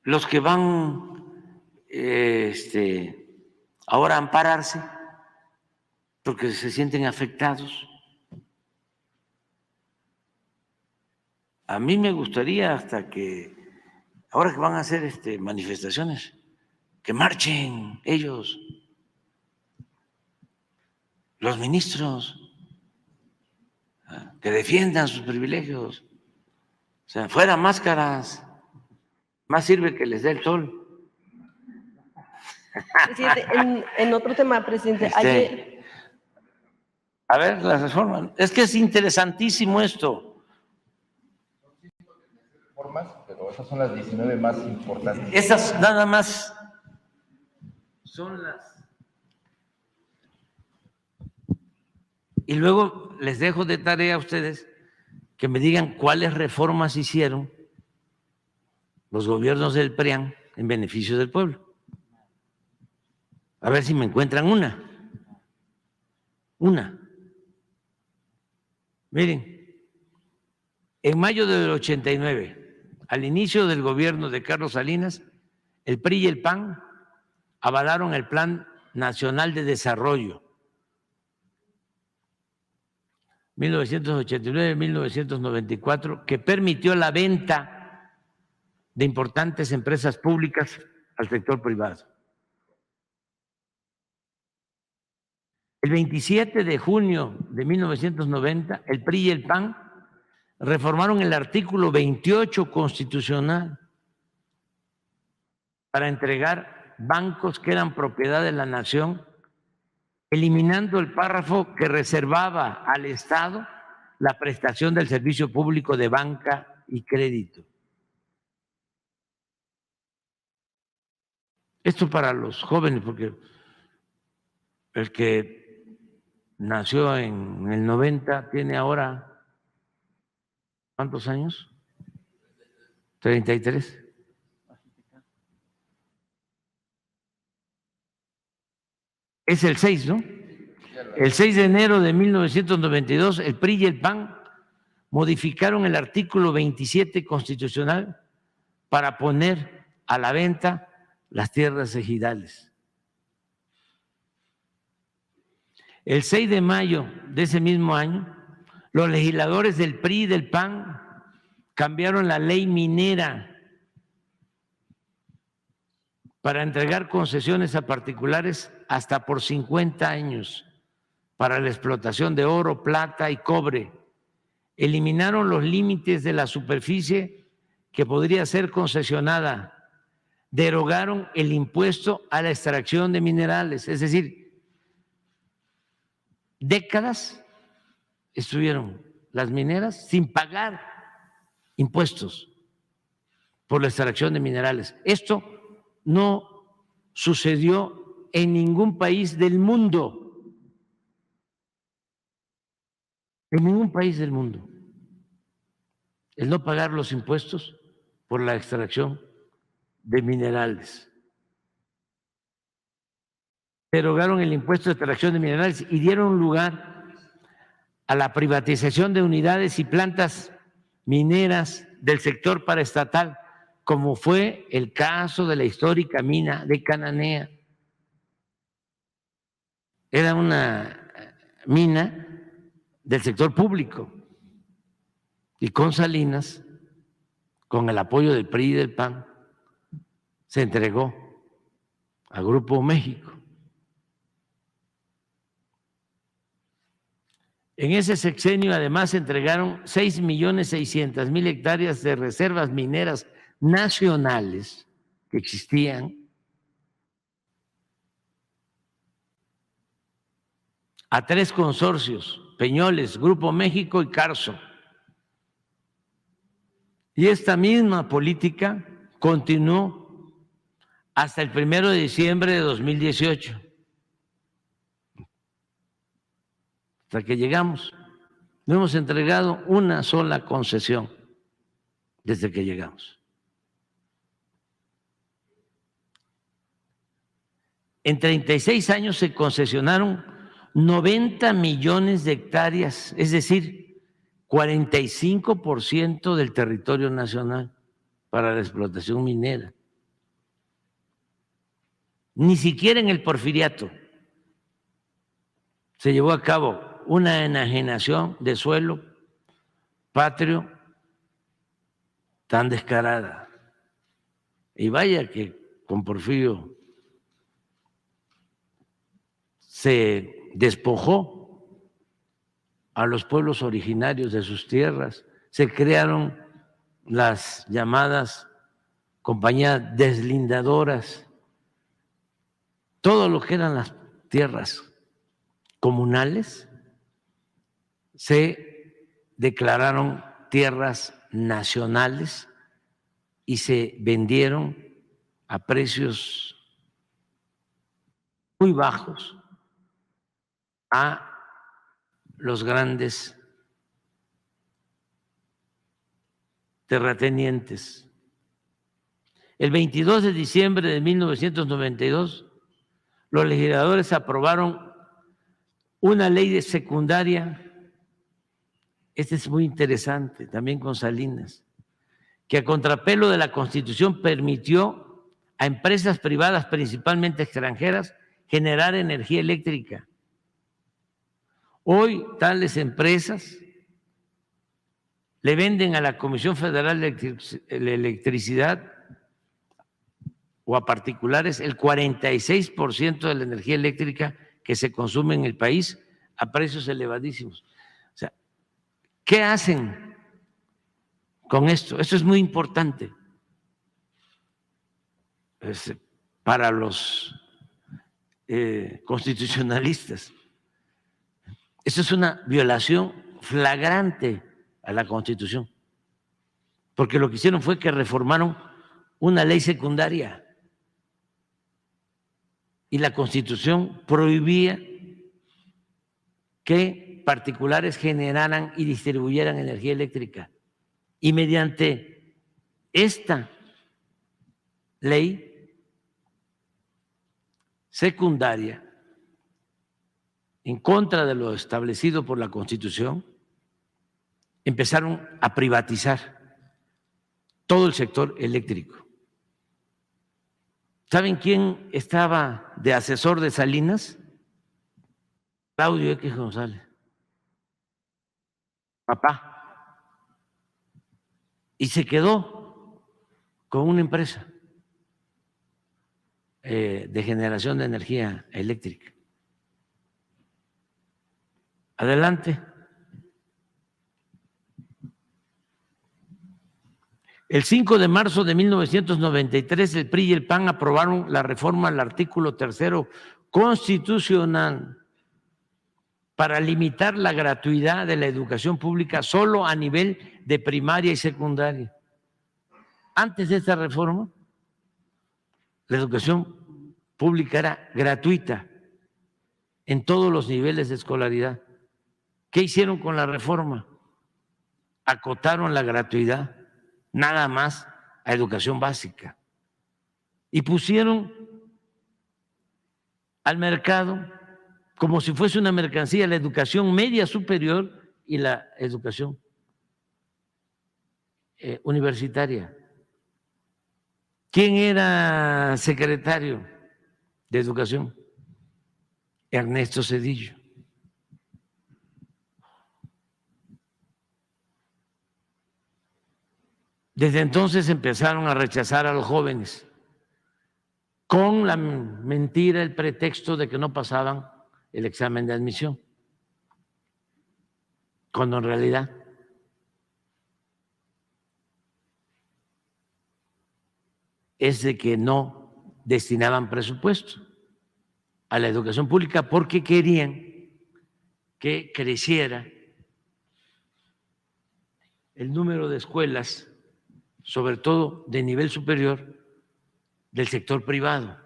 los que van ahora a ampararse porque se sienten afectados. A mí me gustaría hasta que, ahora que van a hacer manifestaciones, que marchen ellos, los ministros, que defiendan sus privilegios. O sea, fuera máscaras, más sirve que les dé el sol. Presidente, en otro tema, presidente, ayer... A ver, la reforma. Es que es interesantísimo esto. Pero esas son las 19 más importantes. Esas nada más son las... Y luego les dejo de tarea a ustedes que me digan cuáles reformas hicieron los gobiernos del PRIAN en beneficio del pueblo. A ver si me encuentran una. Miren, en mayo del 89, al inicio del gobierno de Carlos Salinas, el PRI y el PAN avalaron el Plan Nacional de Desarrollo 1989-1994, que permitió la venta de importantes empresas públicas al sector privado. El 27 de junio de 1990, el PRI y el PAN reformaron el artículo 28 constitucional para entregar bancos que eran propiedad de la nación, eliminando el párrafo que reservaba al Estado la prestación del servicio público de banca y crédito. Esto para los jóvenes, porque el que nació en el 90 tiene ahora, ¿cuántos años? 33. Es el 6, ¿no? El 6 de enero de 1992, el PRI y el PAN modificaron el artículo 27 constitucional para poner a la venta las tierras ejidales. El 6 de mayo de ese mismo año, los legisladores del PRI y del PAN cambiaron la ley minera para entregar concesiones a particulares hasta por 50 años para la explotación de oro, plata y cobre. Eliminaron los límites de la superficie que podría ser concesionada. Derogaron el impuesto a la extracción de minerales, es decir, décadas estuvieron las mineras sin pagar impuestos por la extracción de minerales. Esto no sucedió en ningún país del mundo. En ningún país del mundo. El no pagar los impuestos por la extracción de minerales. Derogaron el impuesto de extracción de minerales y dieron lugar a la privatización de unidades y plantas mineras del sector paraestatal, como fue el caso de la histórica mina de Cananea. Era una mina del sector público y con Salinas, con el apoyo del PRI y del PAN, se entregó a Grupo México. En ese sexenio, además, se entregaron 6.600.000 hectáreas de reservas mineras nacionales que existían a 3 consorcios, Peñoles, Grupo México y Carso. Y esta misma política continuó hasta el 1 de diciembre de 2018. Hasta que llegamos, no hemos entregado una sola concesión desde que llegamos. En 36 años se concesionaron 90 millones de hectáreas, es decir, 45% del territorio nacional para la explotación minera. Ni siquiera en el Porfiriato se llevó a cabo una enajenación de suelo patrio tan descarada. Y vaya que con Porfirio se despojó a los pueblos originarios de sus tierras, se crearon las llamadas compañías deslindadoras, todo lo que eran las tierras comunales se declararon tierras nacionales y se vendieron a precios muy bajos a los grandes terratenientes. El 22 de diciembre de 1992, los legisladores aprobaron una ley de secundaria, este es muy interesante, también con Salinas, que a contrapelo de la Constitución permitió a empresas privadas, principalmente extranjeras, generar energía eléctrica. Hoy tales empresas le venden a la Comisión Federal de Electricidad o a particulares el 46% de la energía eléctrica que se consume en el país a precios elevadísimos. O sea, ¿qué hacen con esto? Esto es muy importante para los constitucionalistas. Esto es una violación flagrante a la Constitución, porque lo que hicieron fue que reformaron una ley secundaria y la Constitución prohibía que particulares generaran y distribuyeran energía eléctrica. Y mediante esta ley secundaria, en contra de lo establecido por la Constitución, empezaron a privatizar todo el sector eléctrico. ¿Saben quién estaba de asesor de Salinas? Claudio X. González, papá. Y se quedó con una empresa de generación de energía eléctrica. Adelante. El 5 de marzo de 1993, el PRI y el PAN aprobaron la reforma al artículo 3º constitucional para limitar la gratuidad de la educación pública solo a nivel de primaria y secundaria. Antes de esta reforma, la educación pública era gratuita en todos los niveles de escolaridad. ¿Qué hicieron con la reforma? Acotaron la gratuidad nada más a educación básica y pusieron al mercado como si fuese una mercancía la educación media superior y la educación universitaria. ¿Quién era secretario de Educación? Ernesto Zedillo. Desde entonces empezaron a rechazar a los jóvenes con la mentira, el pretexto de que no pasaban el examen de admisión, cuando en realidad es de que no destinaban presupuesto a la educación pública porque querían que creciera el número de escuelas, sobre todo de nivel superior, del sector privado.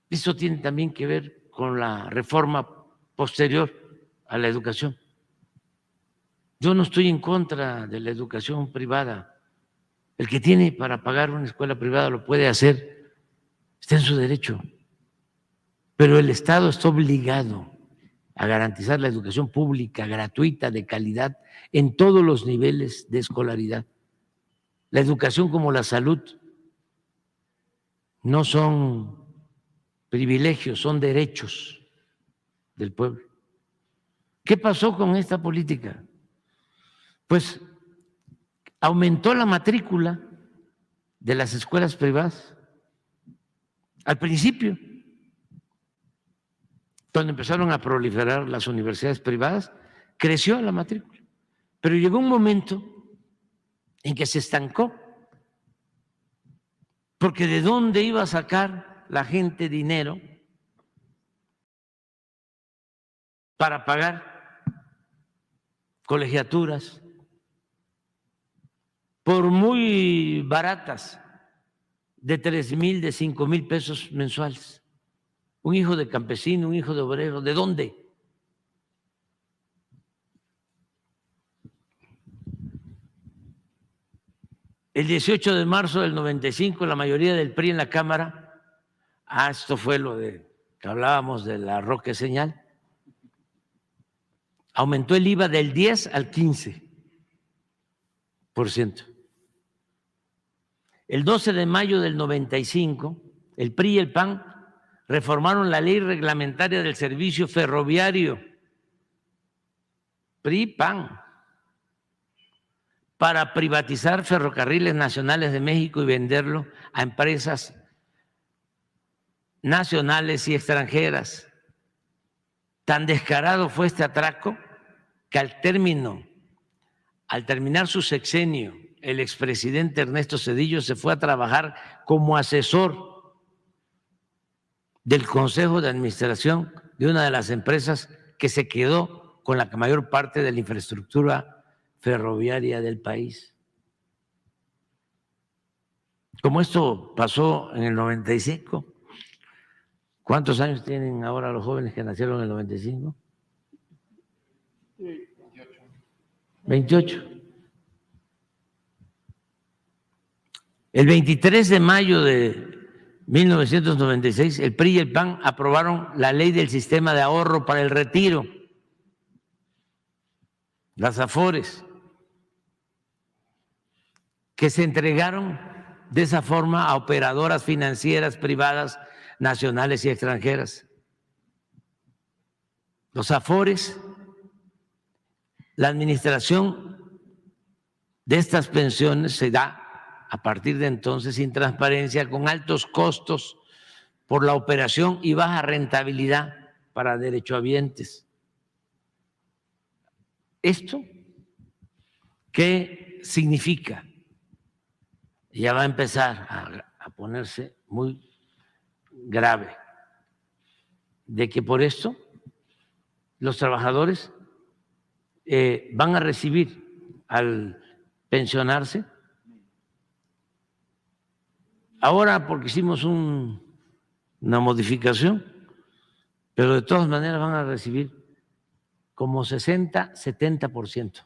Eso tiene también que ver con la reforma posterior a la educación. Yo no estoy en contra de la educación privada. El que tiene para pagar una escuela privada lo puede hacer, está en su derecho. Pero el Estado está obligado a garantizar la educación pública, gratuita, de calidad, en todos los niveles de escolaridad. La educación como la salud. no son privilegios, son derechos del pueblo. ¿Qué pasó con esta política? Pues aumentó la matrícula de las escuelas privadas. Al principio, cuando empezaron a proliferar las universidades privadas, creció la matrícula. Pero llegó un momento en que se estancó. Porque ¿de dónde iba a sacar la gente dinero para pagar colegiaturas, por muy baratas, de 3,000, de 5,000 pesos mensuales? Un hijo de campesino, un hijo de obrero, ¿de dónde? El 18 de marzo del 95, la mayoría del PRI en la Cámara, esto fue lo de que hablábamos de la Roque Señal, aumentó el IVA del 10 al 15%. El 12 de mayo del 95, el PRI y el PAN reformaron la ley reglamentaria del servicio ferroviario, PRI-PAN, para privatizar Ferrocarriles Nacionales de México y venderlo a empresas nacionales y extranjeras. Tan descarado fue este atraco que al terminar su sexenio, el expresidente Ernesto Zedillo se fue a trabajar como asesor del Consejo de Administración de una de las empresas que se quedó con la mayor parte de la infraestructura ferroviaria del país. Como esto pasó en el 95, ¿cuántos años tienen ahora los jóvenes que nacieron en el 95? 28. El 23 de mayo de 1996, el PRI y el PAN aprobaron la ley del sistema de ahorro para el retiro, las AFORES, que se entregaron de esa forma a operadoras financieras privadas nacionales y extranjeras. Los AFORES, la administración de estas pensiones se da a partir de entonces sin transparencia, con altos costos por la operación y baja rentabilidad para derechohabientes. ¿Esto qué significa? Ya va a empezar a ponerse muy grave, de que por esto los trabajadores van a recibir al pensionarse. Ahora porque hicimos una modificación, pero de todas maneras van a recibir como 60, 70%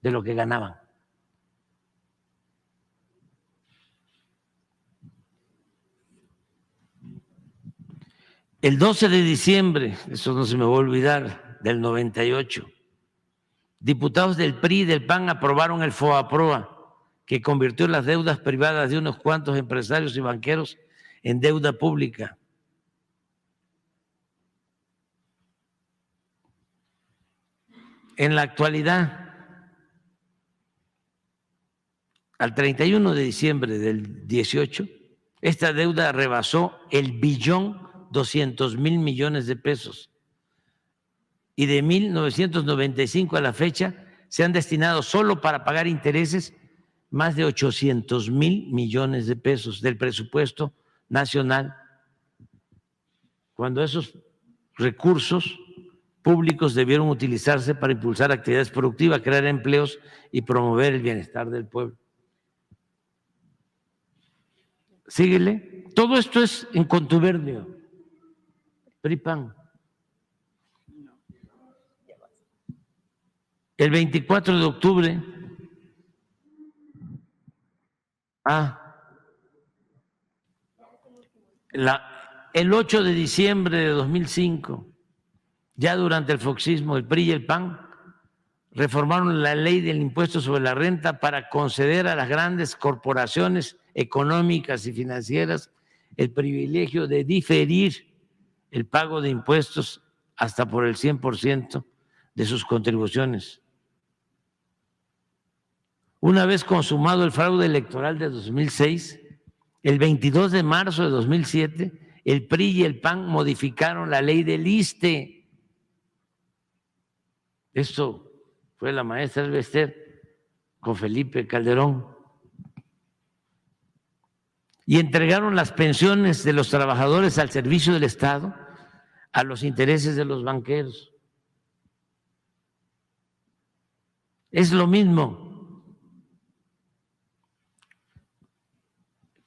de lo que ganaban. El 12 de diciembre, eso no se me va a olvidar, del 98, diputados del PRI y del PAN aprobaron el FOAPROA, que convirtió las deudas privadas de unos cuantos empresarios y banqueros en deuda pública. En la actualidad, al 31 de diciembre del 18, esta deuda rebasó el 1.200.000 millones de pesos y de 1995 a la fecha se han destinado solo para pagar intereses más de 800.000 millones de pesos del presupuesto nacional, cuando esos recursos públicos debieron utilizarse para impulsar actividades productivas, crear empleos y promover el bienestar del pueblo. Síguele. Todo esto es en contubernio. PRI-PAN. El 24 de octubre, el 8 de diciembre de 2005, ya durante el foxismo, el PRI y el PAN reformaron la ley del impuesto sobre la renta para conceder a las grandes corporaciones económicas y financieras el privilegio de diferir el pago de impuestos hasta por el 100% de sus contribuciones. Una vez consumado el fraude electoral de 2006, el 22 de marzo de 2007, el PRI y el PAN modificaron la ley del ISSSTE. Esto fue la maestra Elbester con Felipe Calderón. Y entregaron las pensiones de los trabajadores al servicio del Estado a los intereses de los banqueros. Es lo mismo.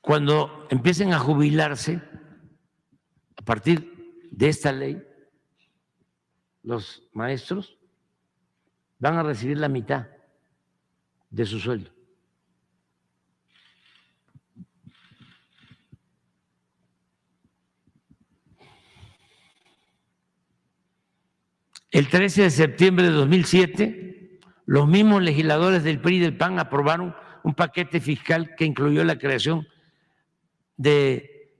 Cuando empiecen a jubilarse, a partir de esta ley, los maestros van a recibir la mitad de su sueldo. El 13 de septiembre de 2007, los mismos legisladores del PRI y del PAN aprobaron un paquete fiscal que incluyó la creación de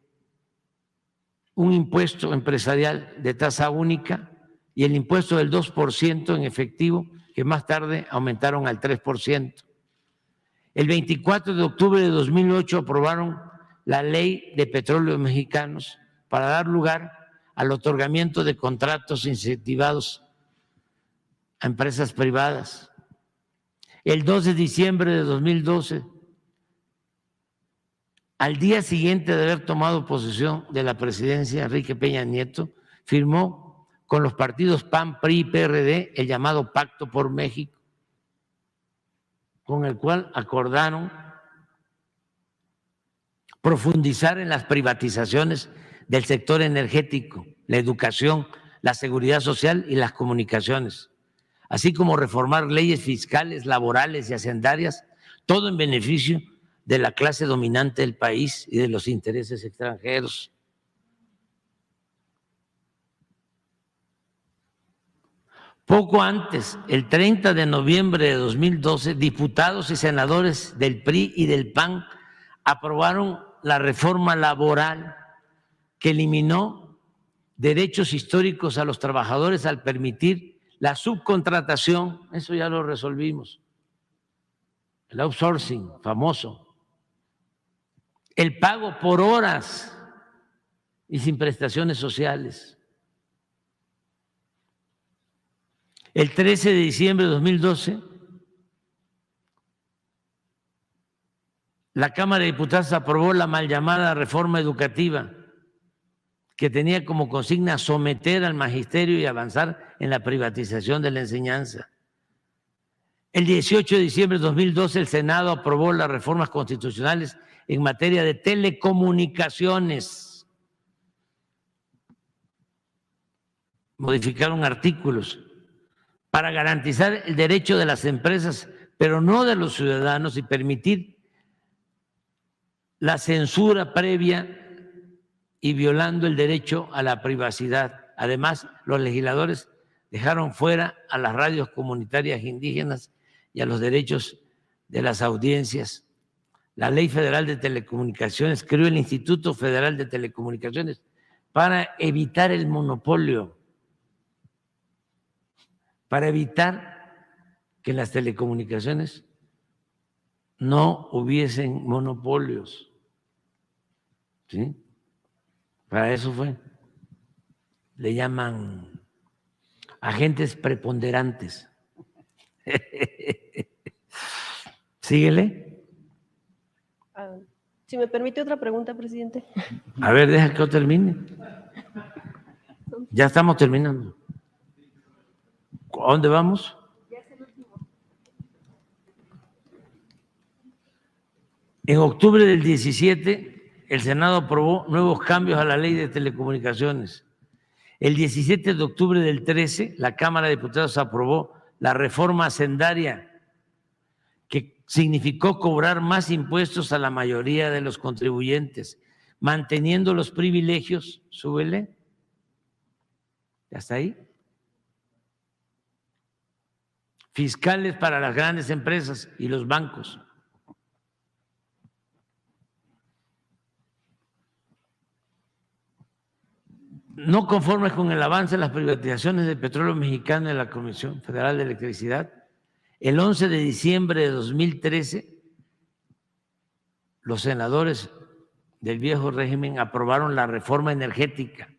un impuesto empresarial de tasa única y el impuesto del 2% en efectivo, que más tarde aumentaron al 3%. El 24 de octubre de 2008 aprobaron la Ley de Petróleos Mexicanos para dar lugar al otorgamiento de contratos incentivados a empresas privadas. El 2 de diciembre de 2012, al día siguiente de haber tomado posesión de la presidencia, Enrique Peña Nieto firmó con los partidos PAN, PRI y PRD el llamado Pacto por México, con el cual acordaron profundizar en las privatizaciones del sector energético, la educación, la seguridad social y las comunicaciones, así como reformar leyes fiscales, laborales y hacendarias, todo en beneficio de la clase dominante del país y de los intereses extranjeros. Poco antes, el 30 de noviembre de 2012, diputados y senadores del PRI y del PAN aprobaron la reforma laboral que eliminó derechos históricos a los trabajadores al permitir la subcontratación. Eso ya lo resolvimos, el outsourcing famoso, el pago por horas y sin prestaciones sociales. El 13 de diciembre de 2012, la Cámara de Diputados aprobó la mal llamada reforma educativa, que tenía como consigna someter al magisterio y avanzar en la privatización de la enseñanza. El 18 de diciembre de 2012, el Senado aprobó las reformas constitucionales en materia de telecomunicaciones. Modificaron artículos para garantizar el derecho de las empresas, pero no de los ciudadanos, y permitir la censura previa y violando el derecho a la privacidad. Además, los legisladores dejaron fuera a las radios comunitarias indígenas y a los derechos de las audiencias. La Ley Federal de Telecomunicaciones creó el Instituto Federal de Telecomunicaciones para evitar el monopolio, para evitar que las telecomunicaciones no hubiesen monopolios. ¿Sí? Para eso fue. Le llaman agentes preponderantes. Síguele. Si me permite otra pregunta, presidente. A ver, deja que yo termine. Ya estamos terminando. ¿A dónde vamos? En octubre del 17, el Senado aprobó nuevos cambios a la Ley de Telecomunicaciones. El 17 de octubre del 13, la Cámara de Diputados aprobó la reforma hacendaria, que significó cobrar más impuestos a la mayoría de los contribuyentes, manteniendo los privilegios, súbele, ¿ya está ahí? Fiscales para las grandes empresas y los bancos. no conformes con el avance de las privatizaciones del petróleo mexicano de la Comisión Federal de Electricidad, el 11 de diciembre de 2013, los senadores del viejo régimen aprobaron la reforma energética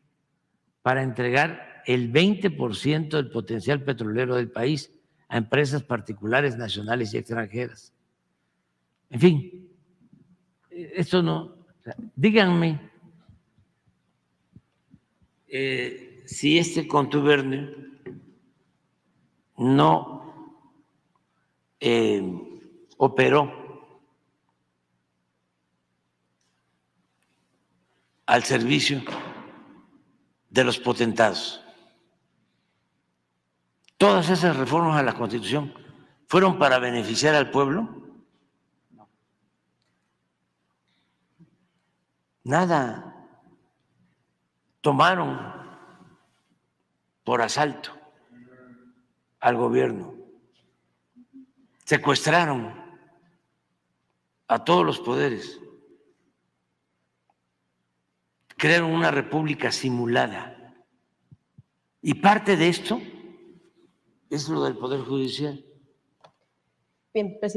para entregar el 20% del potencial petrolero del país a empresas particulares, nacionales y extranjeras. En fin, esto no... díganme si este contubernio no operó al servicio de los potentados. Todas esas reformas a la Constitución fueron para beneficiar al pueblo. Nada. Tomaron por asalto al gobierno, secuestraron a todos los poderes, crearon una república simulada. Y parte de esto es lo del Poder Judicial. Bien, presidente.